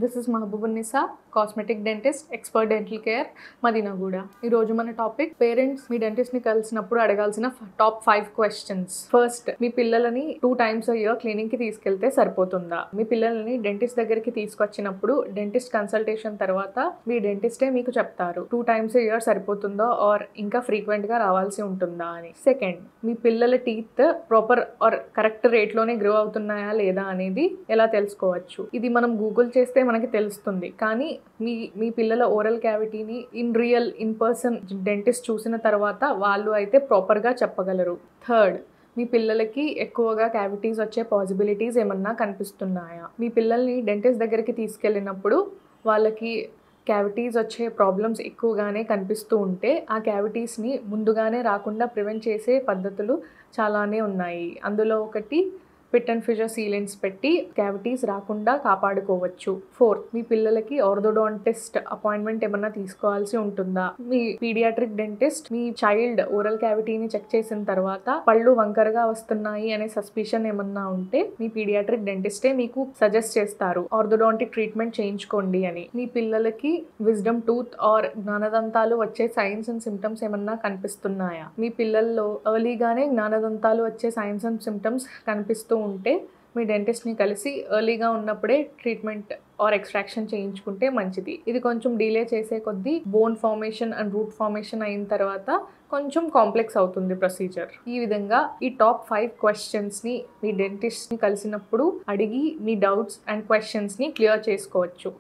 This is Mahabubunnisa, cosmetic dentist, expert dental care, Madinaguda. ఈరోజు మన topic parents మీ డెంటిస్ట్ని కలిసినప్పుడు అడగాల్సిన టాప్ 5 క్వశ్చన్స్. ఫస్ట్, మీ పిల్లలని 2 times a year క్లినిక్కి తీసుకెళ్తే సరిపోతుందా? మీ పిల్లలని డెంటిస్ట్ దగ్గరికి తీసుకొచ్చినప్పుడు డెంటిస్ట్ కన్సల్టేషన్ తర్వాత మీ డెంటిస్టే మీకు చెప్తారు 2 times a year సరిపోతుందా ఆర్ ఇంకా ఫ్రీక్వెంట్గా రావాల్సి ఉంటుందా అని. సెకండ్, మీ పిల్లల టీత్ ప్రాపర్ ఆర్ కరెక్ట్ రేట్లోనే గ్రో అవుతున్నాయా లేదా అనేది ఎలా తెలుసుకోవచ్చు? ఇది మనం గూగుల్ చేస్తే మనకి తెలుస్తుంది, కానీ మీ పిల్లల ఓరల్ క్యావిటీని ఇన్ పర్సన్ డెంటిస్ట్ చూసిన తర్వాత వాళ్ళు అయితే ప్రాపర్గా చెప్పగలరు. థర్డ్, మీ పిల్లలకి ఎక్కువగా క్యావిటీస్ వచ్చే పాసిబిలిటీస్ ఏమన్నా కనిపిస్తున్నాయా? మీ పిల్లల్ని డెంటిస్ట్ దగ్గరికి తీసుకెళ్ళినప్పుడు వాళ్ళకి క్యావిటీస్ వచ్చే ప్రాబ్లమ్స్ ఎక్కువగానే కనిపిస్తూ ఉంటే ఆ క్యావిటీస్ని ముందుగానే రాకుండా ప్రివెంట్ చేసే పద్ధతులు చాలానే ఉన్నాయి. అందులో ఒకటి పిట్ అండ్ ఫిషర్ సీలెంట్స్ పెట్టి క్యావిటీస్ రాకుండా కాపాడుకోవచ్చు. ఫోర్త్, మీ పిల్లలకి ఆర్థోడాంటిస్ట్ అపాయింట్మెంట్ ఏమన్నా తీసుకోవాల్సి ఉంటుందా? మీ పీడియాట్రిక్ డెంటిస్ట్ మీ చైల్డ్ ఓరల్ క్యావిటీని చెక్ చేసిన తర్వాత పళ్ళు వంకరగా వస్తున్నాయి అనే సస్పిషన్ ఏమన్నా ఉంటే మీ పీడియాట్రిక్ డెంటిస్టే మీకు సజెస్ట్ చేస్తారు ఆర్థోడాంటిక్ ట్రీట్మెంట్ చేయించుకోండి అని. మీ పిల్లలకి విజ్డమ్ టూత్ ఆర్ జ్ఞానదంతాలు వచ్చే సైన్స్ అండ్ సిమ్టమ్స్ ఏమన్నా కనిపిస్తున్నాయా? మీ పిల్లల్లో ఎర్లీగానే జ్ఞానదంతాలు వచ్చే సైన్స్ అండ్ సిమ్టమ్స్ కనిపిస్తూ ఉంటే మీ డెంటిస్ట్ని కలిసి ఎర్లీగా ఉన్నప్పుడే ట్రీట్మెంట్ ఆర్ ఎక్స్ట్రాక్షన్ చేయించుకుంటే మంచిది. ఇది కొంచెం డిలే చేసే కొద్దీ bone formation and root formation అయిన తర్వాత కొంచెం కాంప్లెక్స్ అవుతుంది ప్రొసీజర్. ఈ విధంగా ఈ టాప్ 5 క్వశ్చన్స్ని మీ డెంటిస్ట్ని కలిసినప్పుడు అడిగి మీ డౌట్స్ అండ్ క్వశ్చన్స్ని క్లియర్ చేసుకోవచ్చు.